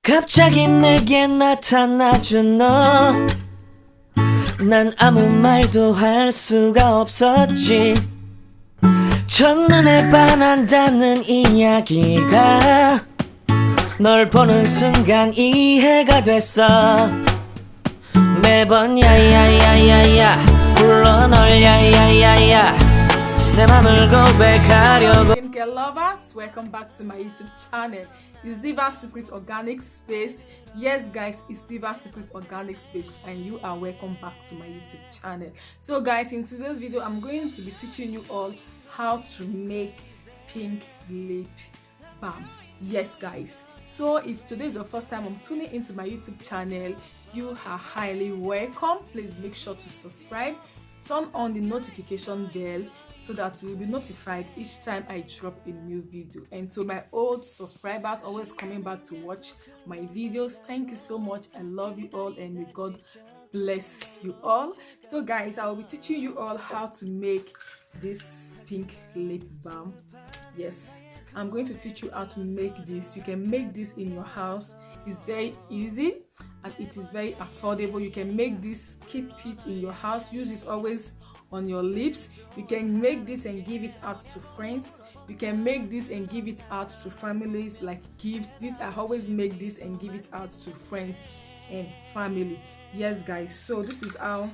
갑자기 내게 나타나준 너, 난 아무 말도 할 수가 없었지. 첫눈에 반한다는 이야기가 널 보는 순간 이해가 됐어. 매번 야야야야야 불러 널 야야야야 내 맘을 고백하려고. Skincare lovers, welcome back to my YouTube channel. It's Diva Secret Organic Space. Yes guys, it's Diva Secret Organic Space and you are welcome back to my YouTube channel. So guys, in today's video I'm going to be teaching you all how to make pink lip balm. Yes guys, so if today is your first time I'm tuning into my YouTube channel, you are highly welcome. Please make sure to subscribe, turn on the notification bell so that you will be notified each time I drop a new video. And to my old subscribers always coming back to watch my videos, thank you so much. I love you all and may God bless you all. So guys, I will be teaching you all how to make this pink lip balm. Yes, I'm going to teach you how to make this. You can make this in your house. It's very easy and it is very affordable. You can make this, keep it in your house, use it always on your lips. You can make this and give it out to friends. You can make this and give it out to families like gifts. I always make this and give it out to friends and family. Yes guys, so this is how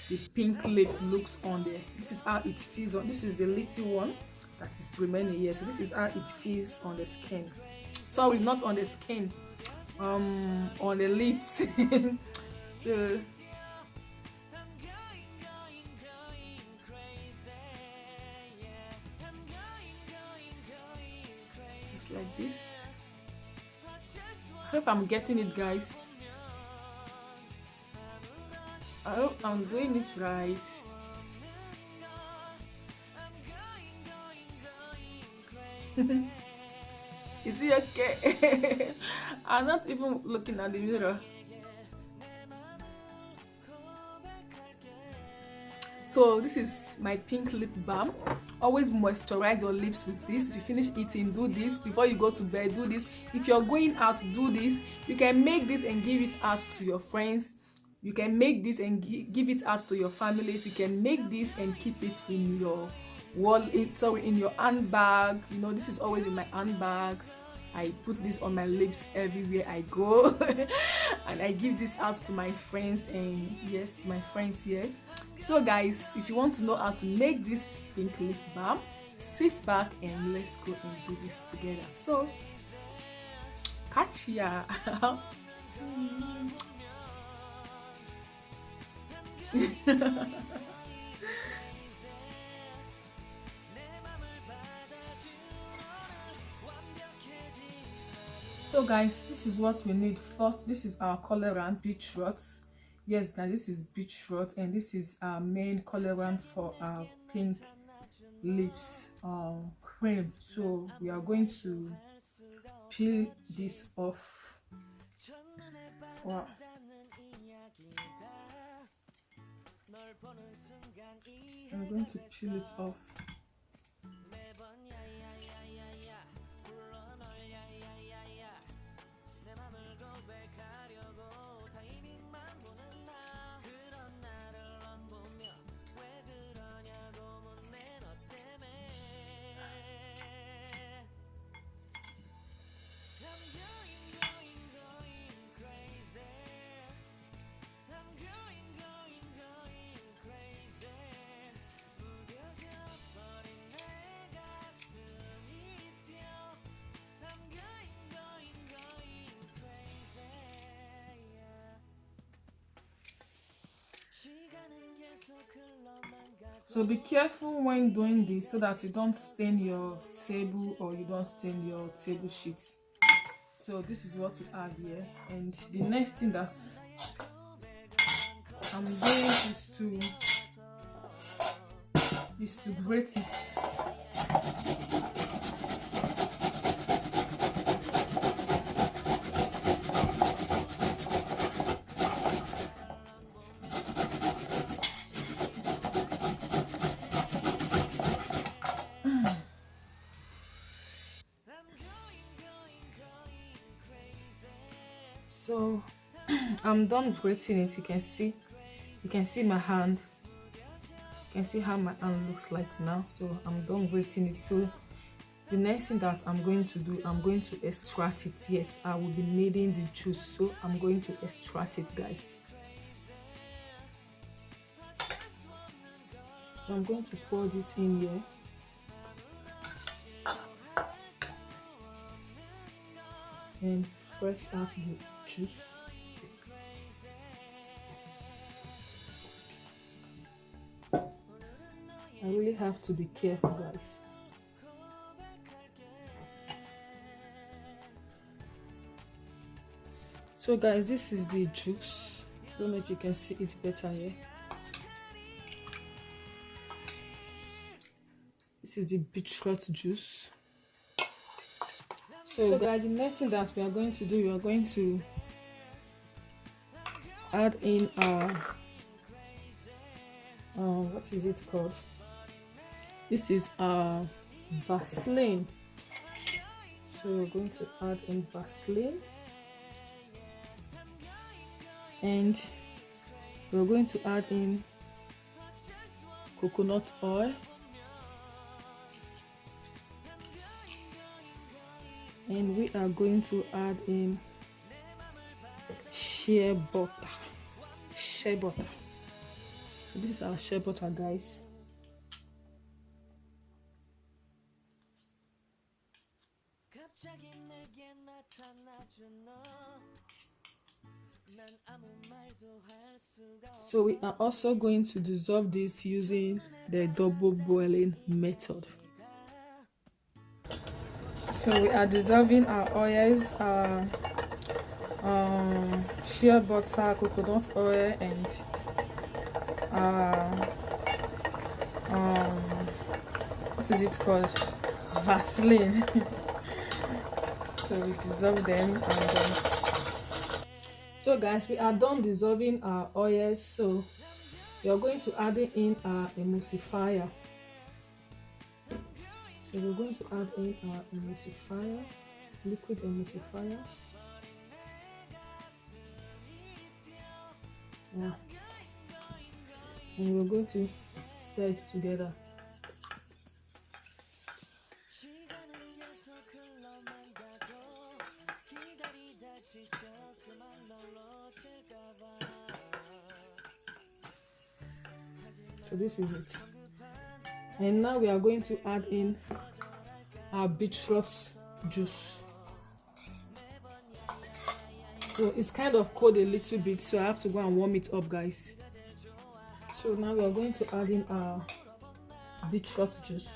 the pink lip looks on there. This is how it feels on. This is the little one that is remaining here. So this is how it feels on the skin. Sorry, not on the skin, on the lips. So it's like this. I hope I'm getting it, guys. I hope I'm doing it right. Is it okay? I'm not even looking at the mirror. So this is my pink lip balm. Always moisturize your lips with this. If you finish eating, do this. Before you go to bed, do this. If you're going out, do this. You can make this and give it out to your friends. You can make this and give it out to your families. You can make this and keep it in your in your handbag. You know, this is always in my handbag. I put this on my lips everywhere I go. And I give this out to my friends, and yes, to my friends here. So guys, if you want to know how to make this pink lip balm, sit back and let's go and do this together. So catch ya. So guys, this is what we need first. This is our colorant, beetroot. Yes guys, this is beetroot and this is our main colorant for our pink lips cream. So we are going to peel this off. Wow. I'm going to peel it off. So be careful when doing this so that you don't stain your table or you don't stain your table sheets. So this is what we have here, and the next thing that I'm doing is to grate it. So I'm done grating it. You can see my hand. You can see how my hand looks like now. So I'm done grating it. So the next thing that I'm going to do, I'm going to extract it. Yes, I will be needing the juice, so I'm going to extract it, guys. So I'm going to pour this in here. And press out the juice. I really have to be careful, guys. So guys, this is the juice. I don't know if you can see it better here. This is the beetroot juice. So guys, the next thing that we are going to do, we are going to add in our what is it called? This is our vaseline. So we're going to add in vaseline, and we're going to add in coconut oil, and we are going to add in shea butter. So this is our shea butter, guys. So we are also going to dissolve this using the double boiling method. So we are dissolving our oils, our shea butter, coconut oil, and what is it called? Vaseline. So we dissolve them, and so guys, we are done dissolving our oils. So we are going to add in our emulsifier. So we're going to add in our emulsifier, liquid emulsifier. Yeah. And we're going to stir it together. So this is it. And now we are going to add in our beetroot juice. So it's kind of cold a little bit, so I have to go and warm it up, guys. So now we are going to add in our beetroot juice.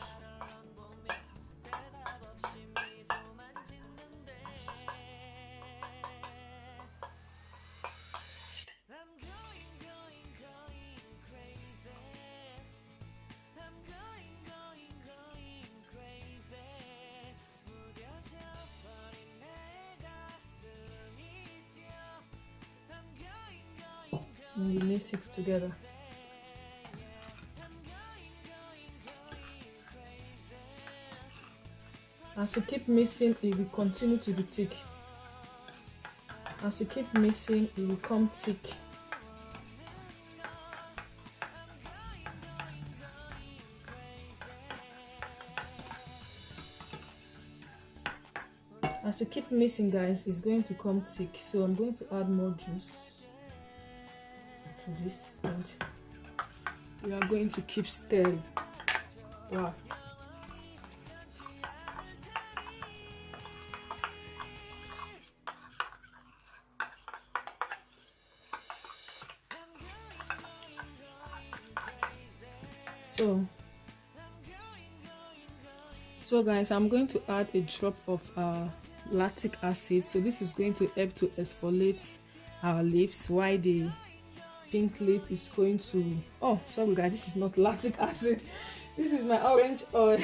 And you mix it together. As you keep mixing, it will continue to be thick. As you keep mixing, it will become thick. As you keep mixing, guys, it's going to come thick. So I'm going to add more juice to this, and we are going to keep stirring. Wow. So guys, I'm going to add a drop of lactic acid. So this is going to help to exfoliate our lips, while the pink lip is going to, oh sorry guys, this is not lactic acid, this is my orange oil.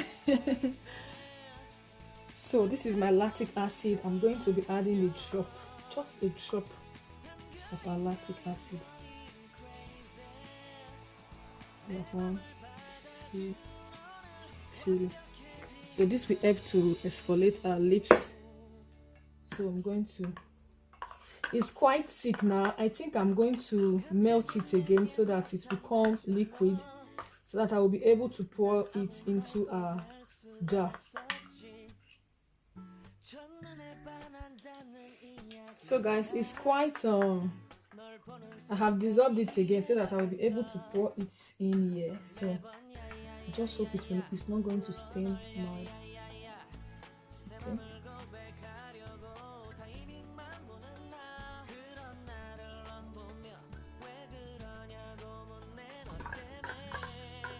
So this is my lactic acid. I'm going to be adding a drop, just a drop of our lactic acid. 1, 2, 3. So this will help to exfoliate our lips. So I'm going to it's quite thick now. I think I'm going to melt it again so that it becomes liquid, so that I will be able to pour it into a jar. So guys, it's quite I have dissolved it again so that I will be able to pour it in here. So I just hope it's not going to stain my. Okay.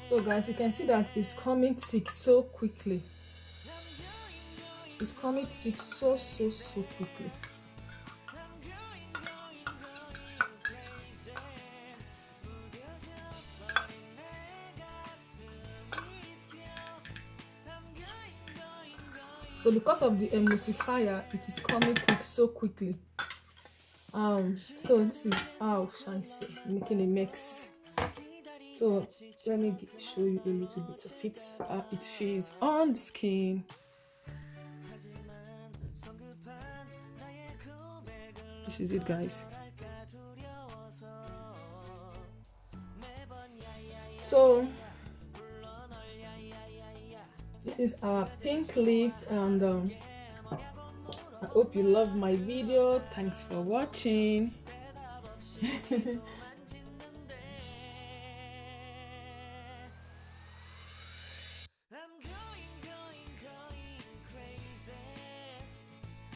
So guys, you can see that it's coming thick so quickly. It's coming thick so quickly. So because of the emulsifier, it is coming so quickly. So this is how shall I say, making a mix. So let me show you a little bit of it. It feels on the skin. This is it, guys. So this is our pink lip, and I hope you love my video. Thanks for watching.